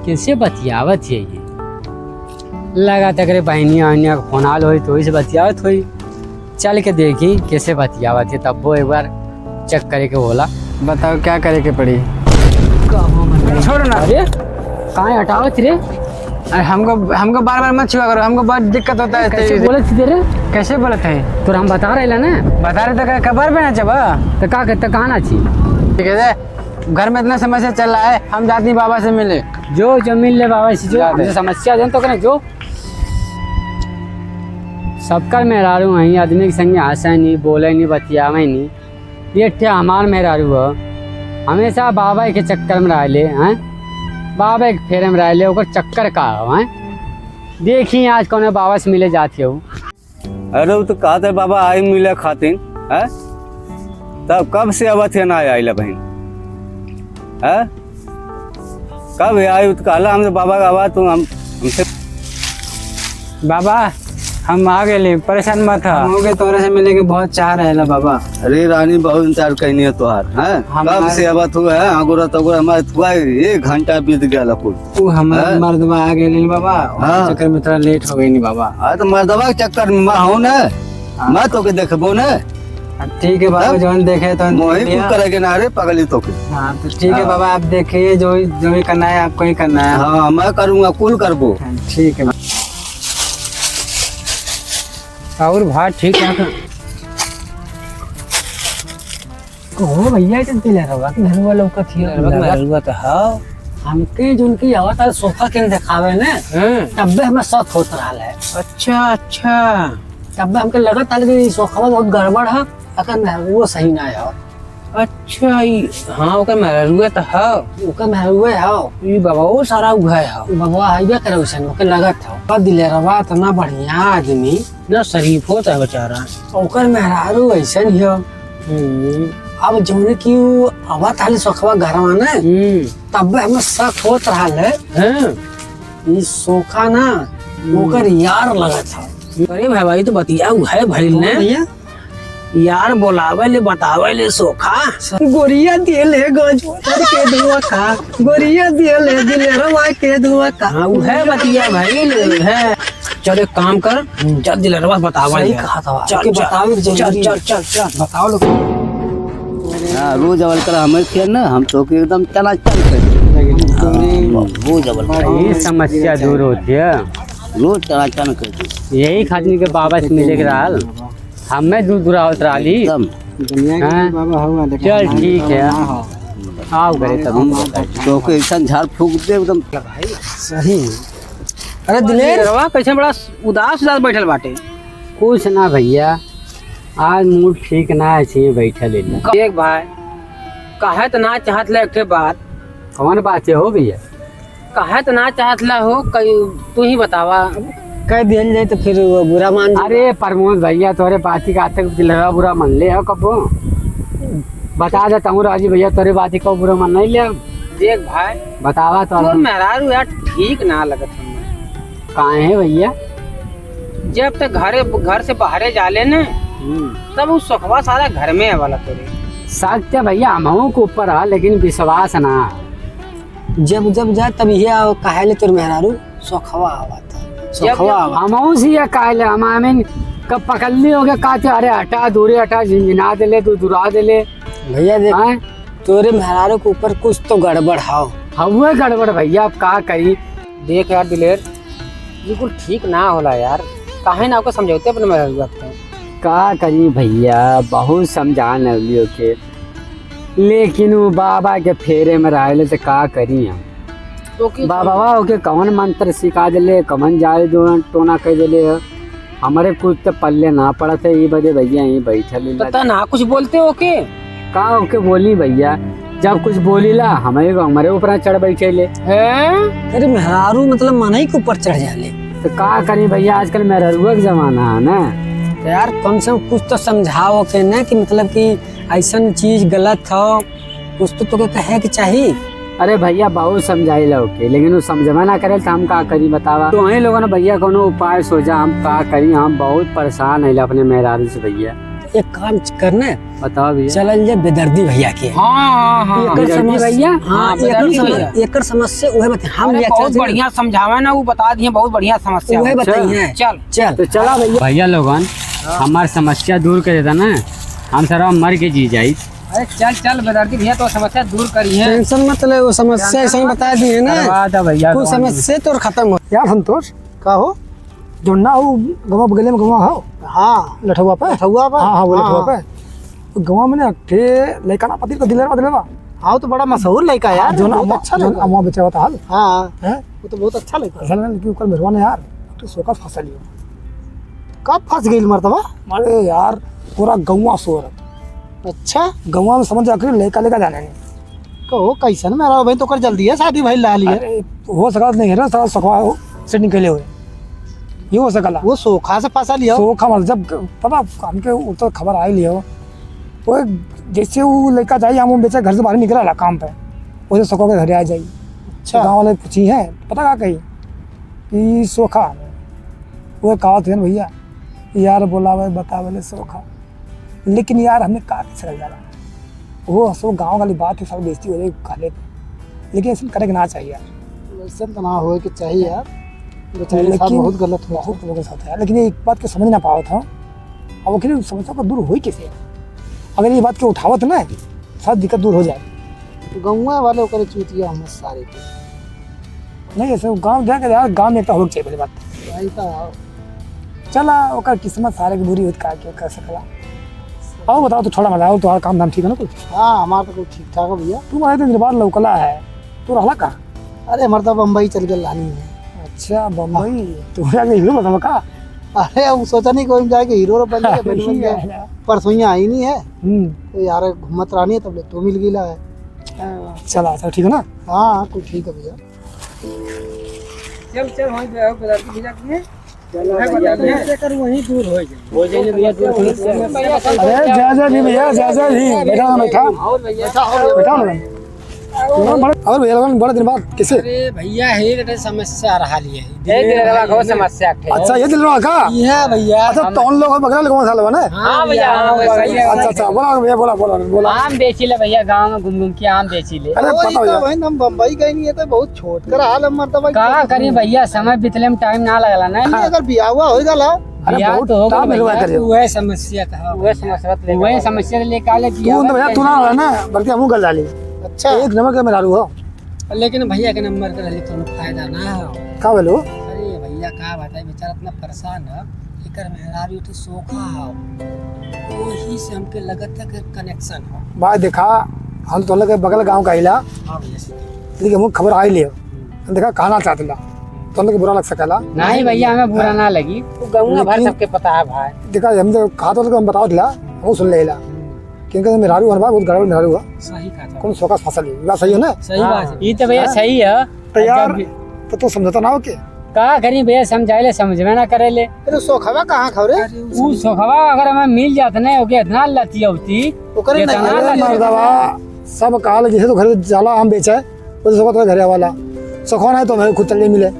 किससे बतियावत है ये? लगा तक रे बहनिया वहनिया का फोन आल हुई तो वही से बतियावत हुई। चल के देखी कैसे बतियावत है, तब वो एक बार चेक करे के बोला। बताओ क्या करे के पड़ी? छोड़ ना। अरे कहाँ हटावत रे? अरे हमको बार बार मत छुआ करो, हमको बहुत दिक्कत होता है। कैसे बोले थे रे? कैसे बोले थे? तो हम बता रहे ना, बता रहे तो खबर पे ना चबा तो का कहते कहाँ ना चाहिए? ठीक है, घर में इतना समस्या चल रहा है, हम जाती बाबा से मिले। जो मिल ले बाबा से, जो हमसे समस्या दें तो करें। जो सबका मेहरारू है, आदमी के संग हंसा नहीं, बोले नहीं, बतियावे नहीं। ये क्या हमार मेहरारू है, हमेशा बाबा के चक्कर में रह ले हैं, बाबा के फेरे में रह ले, ओकर चक्कर का है। देखी आज कौन बाबा से मिले जाती हो। अरे वो तो कहा था बाबा आई मिले खातिर है, तब कब से अब थे ना आइला बहन है, कब आई तो कहला हमसे बाबा का आवाज तुम हमसे। बाबा हम आ गए, परेशान मत हो गए, तोरे से मिले के बहुत चाह रहे ला बाबा। अरे रानी बहुत इंतजार करनी है तुहार है, कब से अब तू है आगुरा तगुरा हमारे तुआ 1 घंटा बीत गया कुल। तू हमारा मर्दवा आ गए बाबा, चक्कर में थोड़ा लेट हो गई नहीं बाबा। हाँ तो मर्दवा के चक्कर में मैं हूँ ना, मैं तो के देखबो ना। ठीक है बाबा, जो देखे तो वही करेगे ना। अरे पगली तो के। हाँ तो ठीक है बाबा, आप देखिए जो भी करना है आपको ही करना है। हाँ मैं करूँगा, कुल करबो। ठीक है और भाई ठीक है ओ भैया चलते ले रहा कि घर वालों का थी लगवा तो हाँ। हमके जो उनकी आवत सोफा के दिखावे ने, तब हमें शक होत रहा है। अच्छा तब हमके लगत है कि सोफा बहुत गड़बड़ है, अगर वो सही ना है। अच्छा हाँ, ओकर मेहरुए तो है, ओकर मेहरुए है। ये बाबा वो सारा उगा है, बाबा आइबे करे वैसे ओके लगत है। पर दिलेरवा इतना बढ़िया आदमी, ना शरीफ होता है बेचारा। ओकर मेहरारू ऐसा ही है। अब जौने की आवा थाली सोखवा घरवा ने, तब हमें शक होत रहा है ये सोखा ना ओकर यार लगत है। अरे भाई तो बतिया है भइल ने भैया यार, बोलावे ले बतावे ले सोखा। गोरिया दिले गजवर के धुआ का, गोरिया दिले दिलेरवा के धुआ का। हाँ वो है बतिया भइल है। चल एक काम कर, जल्द दिलरवा बतावा। सही कहा था, चल बताओ चल चल चल चल बताओ लोग। हाँ रोज अवल कर हमें थे ना, हम तो एकदम चलाचल कर रोज अवल कर। ये समस्या दूर होती है, रोज चलाचल कर। यही खातिर के बाबा से मिले के रहल, हमें दूर दूर आवत रही। दुनिया के बाबा हुआ। चल ठीक है, आओ करे तब तो के ऐसा झाड़ फूक दे एकदम सही। अरे दिलेरवा कैसे बड़ा उदास उदास बैठल बाटे? कुछ ना भैया, आज मूड ठीक ना है, बैठल है। देख भाई कहे तो ना चाहत ले, एक बात। कौन बात है हो भैया? कहे तो ना चाहत ला हो, तू ही बतावा। कह दिया जाए तो फिर वो बुरा मान। अरे प्रमोद भैया तोरे बाती का तक दिलवा बुरा मन ले हो कबो? बता देता हूँ राजी भैया, तोरे बाती को बुरा मन नहीं ले। देख भाई बतावा तो मेहरारू यार ठीक ना लगत हमें। कहाँ है भैया? जब तक घर से बाहरे जाले न, तब वो सोखवा सारा घर में है वाला तोरे। सत्य भैया हमहू के ऊपर है, लेकिन विश्वास ना। जब जब जा तब ये कहे ले तोर मेहरारू सोखवा आवा था। हमहू से ये कहले हम कब पकड़ली हो गया कहते अरे हटा दूरे हटा, झिंझिना दे तू दुरा दे। भैया देख तोरे मेहरारू के ऊपर कुछ तो गड़बड़ हाउ हुए गड़बड़ भैया, अब का करी। देख यार दिलेर बिल्कुल ठीक ना होला यार, काहे ना आपको समझौते अपने मेहरारू को। का करी भैया, बहुत समझान लियो के, लेकिन वो बाबा के फेरे में रहले तो का करी हम। बाबा ओके कौन मंत्र सिखा दिले, कमन जाए दो टोना कह दिले, हमारे कुछ तो पल्ले ना पड़ा थे। ये बजे भैया यही बैठल पता ना कुछ बोलते ओके का ओके बोली भैया, जब कुछ बोली ला हमारे ऊपर चढ़ बैठे ले। तेरे मेहरारू मतलब मन ही के ऊपर चढ़ जाले। तो का करी भैया, आजकल मेहरारू का जमाना है ना, तो यार कम से कम कुछ तो समझाओ के ना कि मतलब कि ऐसा चीज गलत हो, कुछ तो तुके कहे कि चाहिए। अरे भैया बहुत समझाई के लेकिन वो समझवा ना करे तो हम का करी बतावा। तो वही लोगों ने भैया कोनो उपाय सोचा, हम का करी, हम बहुत परेशान है अपने मेहरारू से भैया। एक काम करना बताओ भैया। चल जे बेदर्दी भैया के हाँ भैया। हाँ एकर समस्या उहे बता हम बहुत बढ़िया समझावा ना, वो बता दिए बहुत बढ़िया समस्या उहे बताइए। चल चल तो चला भैया। भैया लोगन हमारी समस्या दूर कर देता ना, हम सारा मर के जी जाई। अरे चल चल बेदर्दी भैया तो समस्या दूर करी है। टेंशन मत ले, वो समस्या ऐसा ही बता दी है ना, करवा भैया कुछ समस्या तो खत्म हो। यार संतोष का हो जो ना हो गवा बगले में गवा हो। हाँ लठुआ पे हाँ हाँ वो लठुआ पे गवा में ना ठे लड़का ना पति को दिलेर बदलेवा। हाँ तो बड़ा मशहूर लड़का यार, जो ना अच्छा लड़का अम्मा बेचा हुआ था हाल। हाँ है वो तो बहुत अच्छा लड़का। असल में लेकिन ऊपर मेहरबान है यार, तो सोका फंसा लियो। कब फंस गई मर्तबा? अरे यार पूरा गवा सोर। अच्छा गवा में समझ आखिर लड़का लेकर जाने नहीं। कहो कैसन मेरा भाई तो कर जल्दी है शादी भाई ला लिया। अरे हो सका नहीं है ना, सारा सखवा से निकले हुए ये हो सकला। वो सोखा से फंसा लिया। सोखा मतलब जब पता हमके तो खबर आई लियो वो जैसे वो लड़का जाइए हम बेचा घर से बाहर निकला ला काम पे, वैसे सको के घर आ जाइए। अच्छा गाँव वाले पूछी है पता क्या कही कि सोखा वो कहा थे भैया यार बोला भाई बता बोले सोखा, लेकिन यार हमें कहा चल जा रहा वो सब गाँव वाली बात है, सब बेइज्जती हो रही काले पे, लेकिन ऐसा करे ना चाहिए यार। वैसे तो ना हो कि चाहिए यार, लेकिन बहुत गलत हुआ। बहुत लोगों के साथ है, लेकिन एक बात को समझ ना पाओ था अब आखिर समस्या को दूर हुई कैसे। अगर ये बात के उठावत ना सब दिक्कत दूर हो जाए। गाँव वाले ओकर चूतिया हम सारे के नहीं ऐसे गाँव जाकर यार गाँव में एक हो चाहिए पहले बात। भाई तो चला ओकर किस्मत सारे की बुरी होती का कर सकला। आओ बताओ तो छोड़ा मजा तुम्हारा काम धाम ठीक है ना कुछ। हाँ हमारा तो कुछ ठीक ठाक है भैया। तुम आए दिन बाद लौकला है तू रहला का। अरे मर्दा बम्बई चल गया लानी है। अच्छा बम्बई तुम्हारे हीरो बताओ का। अरे अब सोचा नहीं कोई जाके हीरो बन गया परसों आई नहीं है तो यार घूमत रानी है तब तो मिल गया है। चला अच्छा ठीक है ना। हाँ कुछ ठीक है भैया। चल चल वहीं पे आओ पदार्थ भैया के वहीं दूर हो जाए भैया दूर। अरे जा जी भैया जा जी बैठा बैठा और भैया लोगन बड़े दिन बाद कैसे। अरे भैया हे समस्या रहा है समस्या। अच्छा ये दिल रहा का ये भैया। अच्छा तो उन लोग बगल में कौन सा लगा ना। हाँ भैया अच्छा अच्छा बोला भैया बोला बोला बोला। आम बेची ले भैया, गाँव में घूम घूम के आम बेची ले। अरे पता भैया भाई हम बम्बई गए नहीं है तो बहुत छोट कर हाल मर्तबा का करी भैया, समय बीतले में टाइम ना लगला ना। अगर बियाह हुआ होगा ला अरे बियाह बहुत तो हो गया टाइम मिलवा भैया। करियो। वह समस्या था वही समस्या लेके आले तू तो भैया तू ना ना बल्कि हमू गल डाली। अच्छा एक नंबर के मेरा हो लेकिन भैया के नंबर कर रही तो फायदा ना हो। का बोलो। अरे भैया का बताए बेचारा इतना परेशान है, एकर मेहरारू उठी सोखा हो, वही से हमके लगत है कि कनेक्शन हो। बात देखा हम तो लगे बगल गांव का आइला हाँ भैया से लेकिन हमको खबर आई लियो देखा कहना चाहता तो लगे बुरा लग सकला। नहीं भैया हमें बुरा ना लगी, गाँव भर सबके पता है भाई। देखा हम तो कहा तो हम बताओ दिला वो सुन लेला क्योंकि मेहरारू हर बार बहुत गड़बड़ मेहरारू हुआ सही कहा था। कौन सोका फसल है बात सही है ना। सही बात है। ये तो भैया सही है। तो यार तो समझता ना हो के का करी भैया, समझाइले समझवे ना करेले। अरे सोखवा कहाँ खबरे ऊ सोखवा अगर हमें मिल जात ना ओके इतना लती होती ओकरे इतना नहीं लती। मर्दवा सब काल जैसे तो घर जाला हम बेचा है वो सोका तो घर वाला सोखा है तो हमें खुद चलने मिले।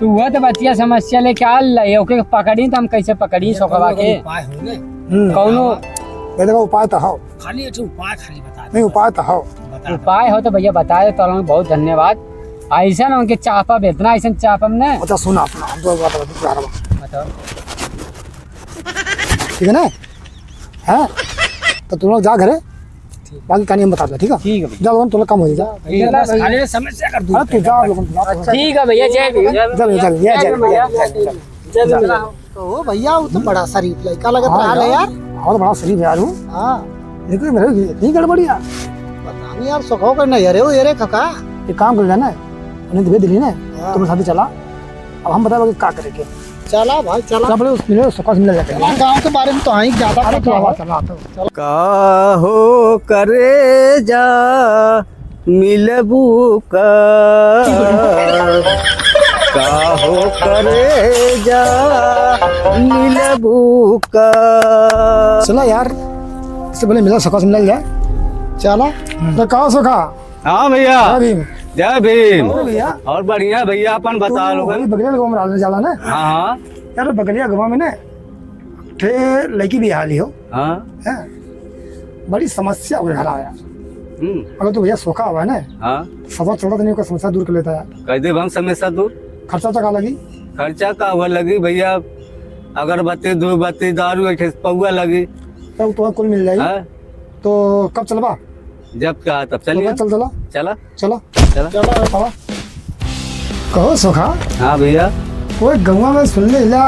तू वो तो बतिया समस्या लेके आल रही ओके पकड़ी तो हम कैसे पकड़ी सोखवा के। उपाय हो ने कौनो देखा उपाय तो हो खाली एक उपाय खाली बता दे। नहीं उपाय तो हो उपाय हो तो भैया बताए तो बहुत धन्यवाद। ऐसा ना उनके चापा बेतना ऐसा चापम ने। अच्छा सुना सुना हम तो बात बता रहा हूं बताओ ठीक है ना। हैं तो तुम लोग जा घरे बाकी कहानी हम बता दो ठीक है। ठीक है जा लोगन तुम लोग कम हो जाए बस खाली समस्या कर दूर अरे तू जा लोगन ठीक है भैया, जय भैया। चल तो भैया वो तो बड़ा शरीफ लड़का लगत रहा है यार। और बड़ा शरीफ है यार हूँ हाँ लेकिन मेरे इतनी गड़बड़ी यार। पता नहीं यार सोखो का नहीं अरे वो ये खका एक काम कर जाना उन्हें दे दिली ना तुम साथ चला अब हम बताओ क्या करेंगे। चला भाई चला। चल बोले उस मिले सुखा से मिल जाते हैं। गाँव के बारे में तो ही ज्यादा अरे तू पता आवाज है। चला तो का हो करे जा मिलबू का काहो करे जा मिलबू का। चला यार, इससे बोले मिला सखा से मिल जाए। चला तो कहो सखा। हाँ भैया, हाँ भीम। जय भीम। और भैया और बढ़िया भैया, अपन बता लो। बगलिया गाँव में डालने जाला ना। हाँ हाँ यार बगलिया गाँव में ना थे लड़की भी हाली हो हाँ। है, बड़ी समस्या हो रहा है यार। अगर तो भैया सोखा हुआ है ना, हाँ सफर चलता तो नहीं होगा, समस्या दूर कर लेता है यार। कह दे हम समस्या दूर। खर्चा तो का लगी? खर्चा का हुआ लगी भैया, अगरबत्ती धूपबत्ती दारू एक पौआ लगी। तब तो कुल मिल जाएगी। हाँ? तो कब चलबा? जब क्या तब चलिए। चल चला चला चला चला। चला। कहो सोखा, हाँ भैया। वो गंगा में सुन ले ला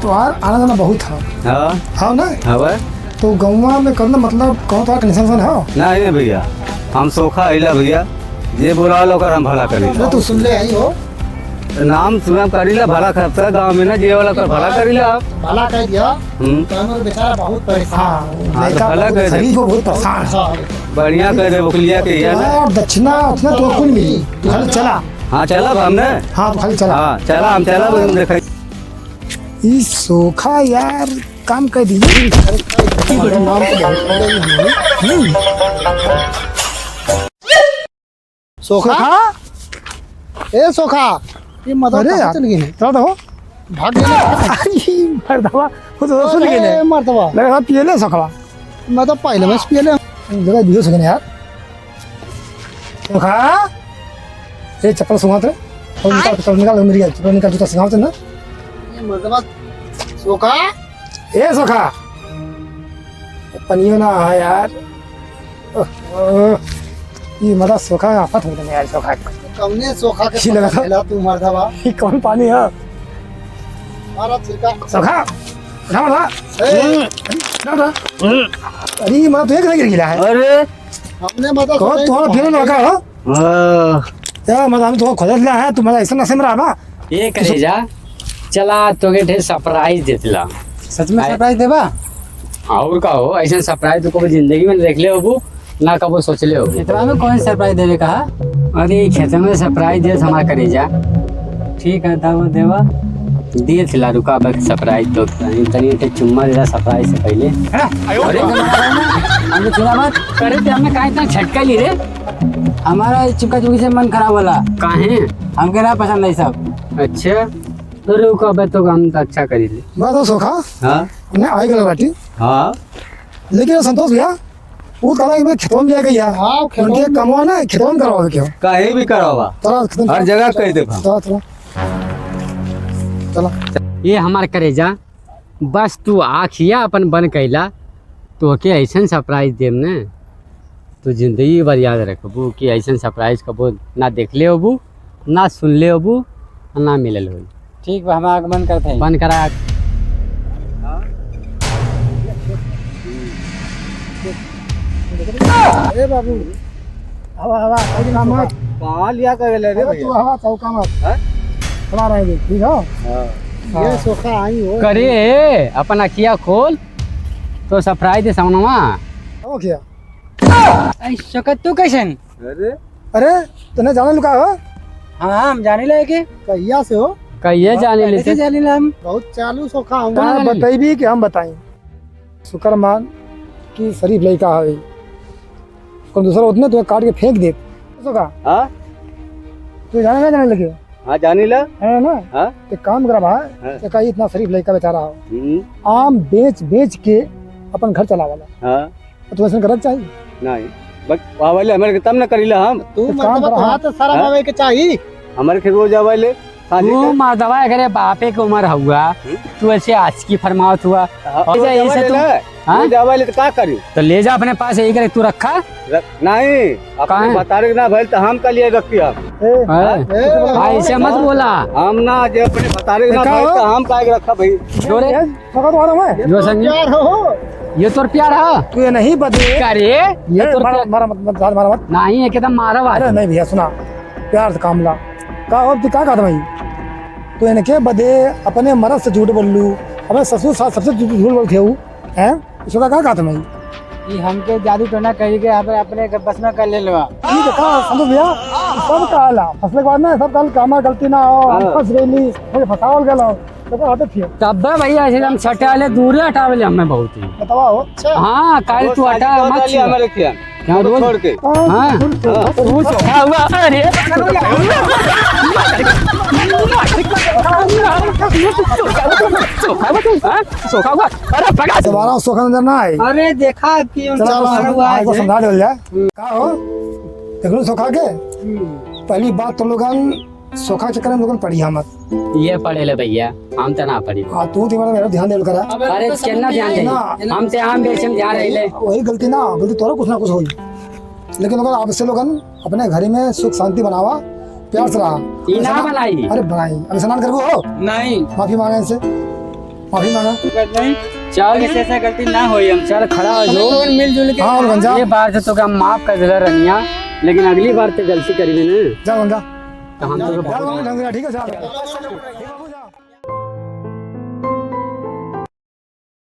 तुम्हार आना जाना बहुत है। हाँ हाँ ना, हाँ भाई। तो गंगा में करना मतलब कहो तो टेंशन है नहीं भैया, हम सोखा अला भैया, जे बोला ओकर हम भला करी। तू सुन ले आई हो, नाम सुना करीला भला करता गाँव में ना, जे वाला कर भला करीला आप। भला कह दिया हम्म, तो हमारे बेचारा बहुत परेशान। हाँ, तो भला कर दे। शरीर को बहुत परेशान है। बढ़िया कर दे वकलिया के या ना। और दक्षिणा उतना तो कुल मिली, तू खाली चला। हाँ चला हमने। हाँ तो खाली चला। हाँ चला, हम चला देखा। ई सोखा यार काम कर दी। नाम तो बहुत बड़ा ही है। सोखा, ए सोखा, ये मदद अरे कहाँ यार, चल गई है? चला तो भाग गई मर्दवा खुद सुन के ने मरतबा। लगा पिए ले सोखा। मैं तो पहले में पिए ले। जगह दियो सके यार। सोखा ये चप्पल सुंघाते और निकाल चप्पल निकाल मेरी चप्पल निकाल जूता सुंघाते ना। ये मरतबा सोखा, ए सोखा पनियो ना है यार। ये मदा सोखा आफत हो गया यार। सोखा कमने सोखा के अच्छी लगा था। पहला तू मरतबा ये कौन पानी है? मारा छिड़का। सोखा उठा उठा ए, उठा उठा। अरे मदा तो एक गिर गिरा है। अरे हमने मदद कहो तुम्हारा फिर लगा हो यार, मदा हम तो खोज लिया है। तुम्हारा ऐसा नशे में रहा ना। ये करे जा, चला तो के ढेर सरप्राइज देतला। सच में सरप्राइज देबा? और का हो, ऐसा सरप्राइज तो कभी जिंदगी में देख ले हो ना, कबो सोच ले हो। इतना में कौन सरप्राइज देवे कहा? अरे खेत में सरप्राइज दे हमारा करे जा। ठीक है तब देवा दिए थिला, रुका बक सरप्राइज तो तनी तनी चुम्मा देला सरप्राइज से पहले। अरे हमने चुना मत करे थे हमने काहे इतना झटका ली रे। हमारा चिपका चुपकी से मन खराब होला। काहे? हमके ना पसंद है सब। अच्छा तो रुका बे, तो हम तो अच्छा करी ले। मैं तो सोखा हाँ हमने आई गल बाटी, हाँ लेकिन संतोष भैया वो कहा कि मैं खेतों में जाके यार। हाँ, खेतों उनके में- कमवा ना खेतों में करवा क्यों? कहीं भी करावा, चला खेतों में हर जगह कह दे। चला चला चला। ये हमार करे जा, बस तू आखिया अपन बन कैला तो के ऐसा सरप्राइज देम ने, तो जिंदगी भर याद रखबू कि ऐसा सरप्राइज कबो ना देख ले होबू, ना सुन ले होबू, ना मिलल हो। ठीक बा, हम आगमन करते हैं। बन करा। अरे बाबू हवा हवा कोई काम मत। कहाँ लिया कर ले रे तू हवा चौका मत। हाँ? खड़ा रहेंगे ठीक है। ये सोखा आई हो। करे अपन अखिया खोल तो सरप्राइज दे सामनवा। हो क्या? शौकत तू कैसन? अरे अरे तूने जाने लुका हो? हाँ हम जाने लगे के कहिया से हो? कहिए जाने कैसे लेते जाने ला हम? बहुत चालू सोखा हूँ। कहाँ बताई भी कि हम बताएं। शुक्र मान कि शरीफ लड़का है, कौन दूसरा उतने तो काट के फेंक दे। सोखा हाँ तू जाने ना जाने लगे हाँ जानी ला। है ना? हाँ तो काम करा भाई, हाँ। तो कहीं इतना शरीफ लड़का बेचारा हो, हम्म, आम बेच बेच के अपन घर चला वाला, हाँ तो ऐसा करना चाहिए। नहीं बस वाले हमारे तब न करीला हम। तू तो काम मरतबा करा, तो हाँ। हाथ सारा हाँ? बाबे के चाहिए। हमारे के रोज आवाले तू माधवा करे बापे के उम्र हुआ, तू ऐसे आज की फरमावत हुआ। ऐसे तुम हाँ? जावाले तो का करी? तो ले जा अपने पास, यही करे तू रखा। नहीं काहे? अपने बता रहे ना भइल तो हम कल ये रखी हम। ऐसे मत बोला। हम ना जो अपने बता रहे ना का भइल हो? तो हम काहे रखा भाई। जो रे सोखा तुम्हारा मैं जो संगी यार हो। ये तोर प्यार है तू ये नहीं बदले। करे, ये तोर मारा प्यार मारा मत मारा मत। नहीं, एकदम मारा अरे वाला। नहीं भैया सुना, प्यार से काम ला का हो का कहता भाई। तो इनके बदे अपने मरद से झूठ बोल लू, अपने ससुर साथ सबसे झूठ बोल थे हैं, इसका क्या कहता भाई। कि हमके जादू टोना कही के यहाँ पे अपने बस में कर ले लो। ये देखा संतोष भैया सब कहला फसले के बाद ना सब कल कामा गलती ना हो हम फंस गईली मुझे फसावल गेलो तो आते थे तब भैया ऐसे हम छठे वाले दूर हटावे हमें बहुत ही। बतावा हो हाँ कल तू हटा मत छुआ। हमारे क्या क्या रोज छोड़ के हाँ तू चोखा हुआ अरे सोखा हुआ अरे पका दोबारा सोखा नजर ना आई। अरे देखा कि उनका हुआ को समझा दे जाए का हो देख लो सोखा के पहली बात तो लोगन सोखा चक्कर में लोगन पढ़ी मत ये पढ़े ले भैया हम तो ना पढ़ी। हाँ तू तुम्हारा मेरा ध्यान दे करा अरे कितना ध्यान दे हम ते हम बेचम ध्यान रही ले वही गलती ना गलती तोरा कुछ ना कुछ होई लेकिन अगर आपसे लोगन अपने घर में सुख शांति बनावा प्यार से रहा ना बनाई। अरे बनाई अभी स्नान करबो हो नहीं माफी मांगे इनसे माफी मांगा नहीं चल ऐसे गलती ना होई हम चल खड़ा हो जो मिलजुल के। हाँ बन जा ये बार से तो हम माफ कर दिला रनिया लेकिन अगली बार तो गलती करी ना जा बन जा तो हम तो ठीक है जा